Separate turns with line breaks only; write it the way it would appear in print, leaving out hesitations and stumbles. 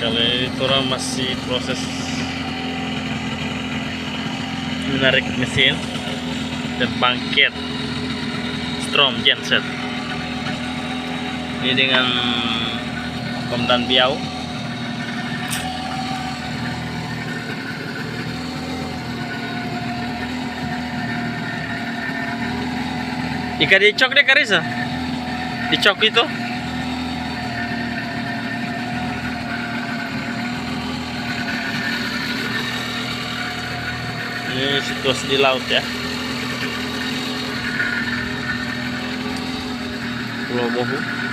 Kalau ini orang masih proses menarik mesin dan bangkit strom genset. Ini dengan komandan biau. Jika dicok deh Karisa, dicok itu. Ini situasi di laut ya, Pulau Bohu.